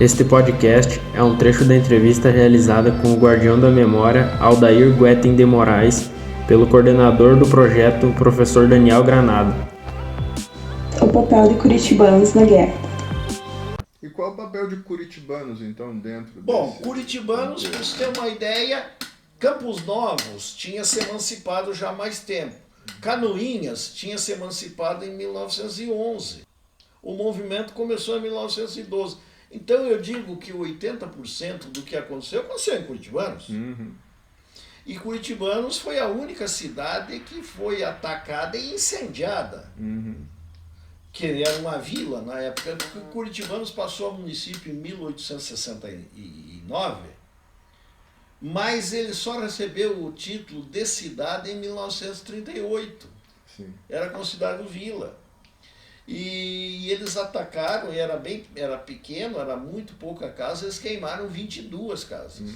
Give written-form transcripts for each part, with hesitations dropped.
Este podcast é um trecho da entrevista realizada com o guardião da memória, Aldair Guetem de Moraes, pelo coordenador do projeto, professor Daniel Granado. O papel de curitibanos na guerra. E qual o papel de curitibanos, então, dentro Bom, desse curitibanos, para você ter uma ideia, Campos Novos tinha se emancipado já há mais tempo. Canoinhas tinha se emancipado em 1911. O movimento começou em 1912. Então eu digo que 80% do que aconteceu em Curitibanos. E Curitibanos foi a única cidade que foi atacada e incendiada. Que era uma vila na época. Curitibanos passou a município em 1869, mas ele só recebeu o título de cidade em 1938. Sim. Era considerado vila. E eles atacaram, era pequeno, era muito pouca casa, eles queimaram 22 casas.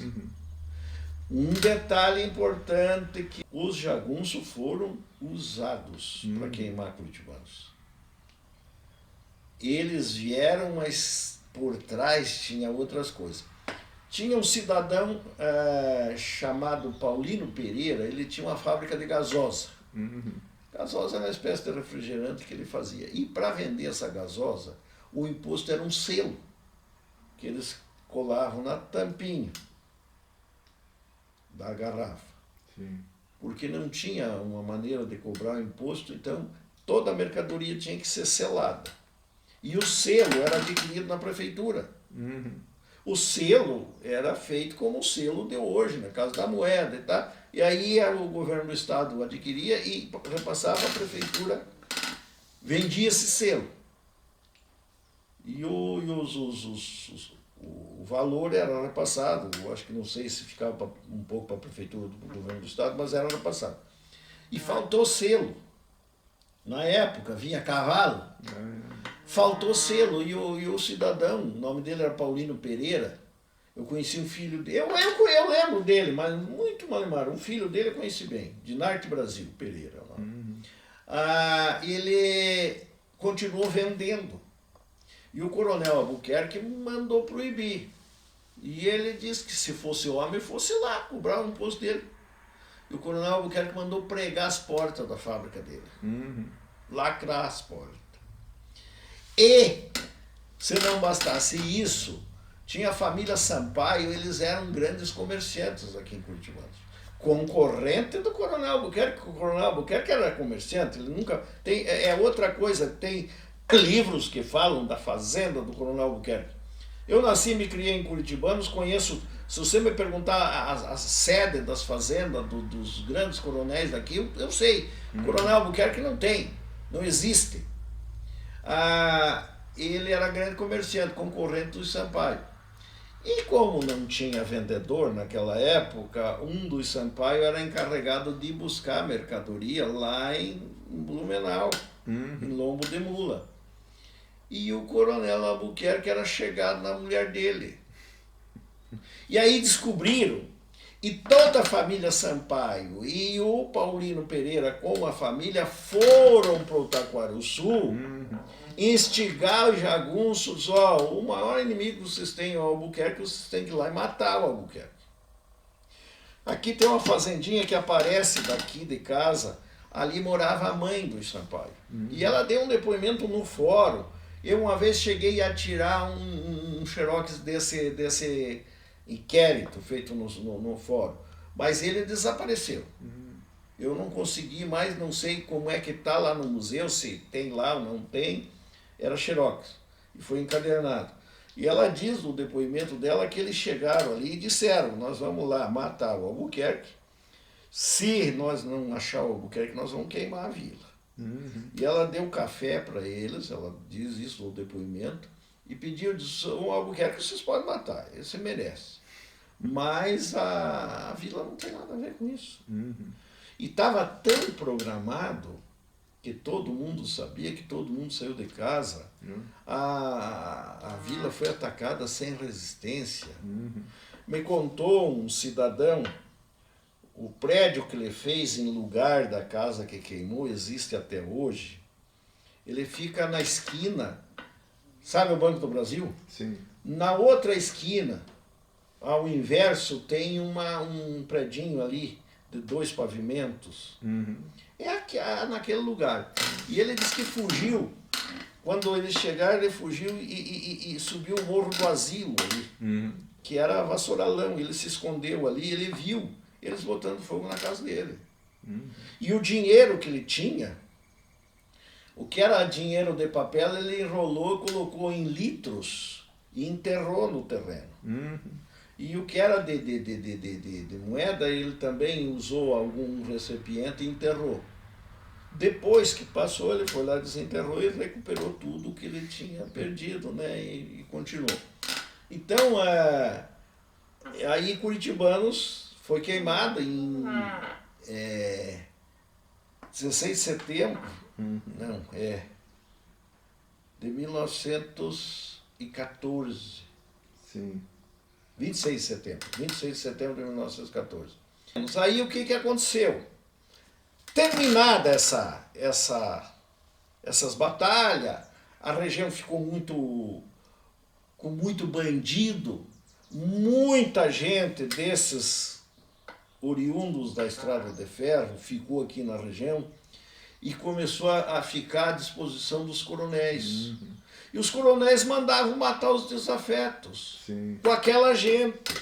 Um detalhe importante que os jagunços foram usados para queimar Curitibanos. Eles vieram, mas por trás tinha outras coisas. Tinha um cidadão chamado Paulino Pereira, ele tinha uma fábrica de gasosa. Gasosa era uma espécie de refrigerante que ele fazia. E para vender essa gasosa, o imposto era um selo, que eles colavam na tampinha da garrafa. Sim. Porque não tinha uma maneira de cobrar o imposto, então toda a mercadoria tinha que ser selada. E o selo era adquirido na prefeitura. O selo era feito como o selo de hoje, na Casa da Moeda e tal. E aí o governo do estado adquiria e repassava à prefeitura, vendia esse selo. E o valor era repassado, eu acho que não sei se ficava um pouco para a prefeitura do governo do estado, mas era repassado. E faltou selo. Na época vinha cavalo, faltou selo e o cidadão, o nome dele era Paulino Pereira, eu conheci um filho dele, eu lembro dele, mas muito mal lembrado, um filho dele eu conheci bem, de Norte Brasil, Pereira. Ele continuou vendendo e o coronel Albuquerque mandou proibir. E ele disse que se fosse homem, fosse lá cobrar o imposto dele. E o coronel Albuquerque mandou pregar as portas da fábrica dele. Lacrar as portas. E, se não bastasse isso, tinha a família Sampaio, eles eram grandes comerciantes aqui em Curitiba. Concorrente do coronel Albuquerque, o coronel Albuquerque era comerciante, ele nunca... É outra coisa, tem livros que falam da fazenda do coronel Albuquerque. Eu nasci e me criei em Curitibanos, conheço, se você me perguntar a sede das fazendas dos grandes coronéis daqui, eu sei. O coronel Albuquerque não existe. Ele era grande comerciante, concorrente dos Sampaio. E como não tinha vendedor naquela época, um dos Sampaio era encarregado de buscar mercadoria lá em Blumenau, em lombo de mula. E o coronel Albuquerque era chegado na mulher dele. E aí descobriram, e toda a família Sampaio e o Paulino Pereira com a família foram para o Taquarussu instigar os jagunços, o maior inimigo que vocês têm é o Albuquerque, vocês têm que ir lá e matar o Albuquerque. Aqui tem uma fazendinha que aparece daqui de casa, ali morava a mãe do Sampaio. E ela deu um depoimento no fórum. Eu uma vez cheguei a tirar um xerox desse inquérito feito no fórum, mas ele desapareceu. Eu não consegui mais, não sei como é que está lá no museu, se tem lá ou não tem, era xerox, e foi encadernado. E ela diz no depoimento dela que eles chegaram ali e disseram, nós vamos lá matar o Albuquerque, se nós não achar o Albuquerque, nós vamos queimar a vila. E ela deu café para eles, ela diz isso no depoimento, e pediu, disse, o Albuquerque vocês podem matar, esse merece. Mas a vila não tem nada a ver com isso. E estava tão programado que todo mundo sabia, que todo mundo saiu de casa. A vila foi atacada sem resistência. Me contou um cidadão, o prédio que ele fez em lugar da casa que queimou existe até hoje. Ele fica na esquina, sabe o Banco do Brasil? Sim. Na outra esquina, ao inverso, tem um predinho ali, de 2 pavimentos. É aqui, naquele lugar. E ele disse que fugiu. Quando eles chegaram, ele fugiu e subiu o morro do asilo ali, que era Vassouralão. Ele se escondeu ali, ele viu eles botando fogo na casa dele. E o dinheiro que ele tinha, o que era dinheiro de papel, ele enrolou, colocou em litros e enterrou no terreno. E o que era de moeda, ele também usou algum recipiente e enterrou. Depois que passou, ele foi lá, desenterrou e recuperou tudo que ele tinha perdido, né? E continuou. Então, aí Curitibanos foi queimado em 16 de setembro, de 1914. Sim. 26 de setembro de 1914. Aí o que aconteceu? Terminada essas batalhas, a região ficou com muito bandido, muita gente desses oriundos da Estrada de Ferro ficou aqui na região e começou a ficar à disposição dos coronéis. E os coronéis mandavam matar os desafetos com aquela gente.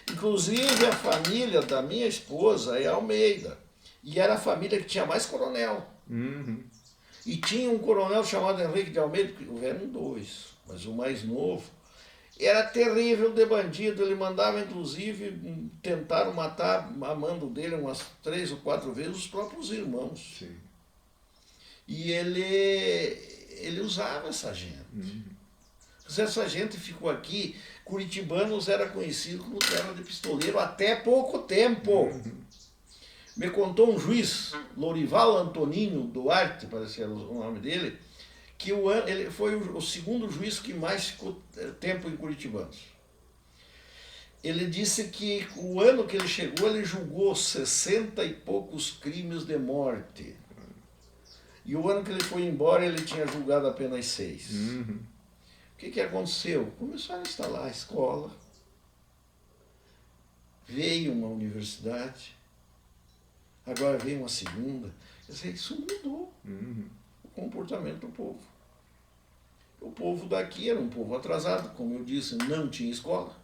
Inclusive a família da minha esposa é Almeida. E era a família que tinha mais coronel. E tinha um coronel chamado Henrique de Almeida, que houveram 2, mas o mais novo era terrível de bandido. Ele mandava, inclusive, tentaram matar, a mando dele, umas 3 ou 4 vezes, os próprios irmãos. Sim. E ele usava essa gente. Essa gente ficou aqui. Curitibanos era conhecido como terra de pistoleiro até pouco tempo. Me contou um juiz, Lourival Antoninho Duarte, parece que era o nome dele, que ele foi o segundo juiz que mais ficou tempo em Curitibanos. Ele disse que o ano que ele chegou, ele julgou 60 e poucos crimes de morte. E o ano que ele foi embora, ele tinha julgado apenas 6. O que aconteceu? Começaram a instalar a escola, veio uma universidade, agora veio uma segunda. Quer dizer, isso mudou o comportamento do povo. O povo daqui era um povo atrasado, como eu disse, não tinha escola.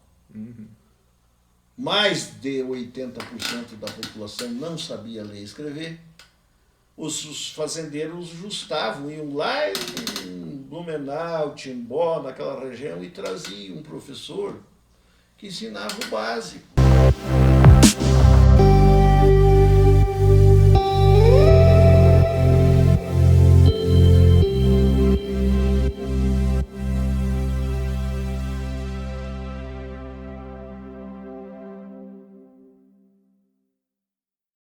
Mais de 80% da população não sabia ler e escrever. Os fazendeiros justavam, iam lá em Blumenau, Timbó, naquela região, e traziam um professor que ensinava o básico.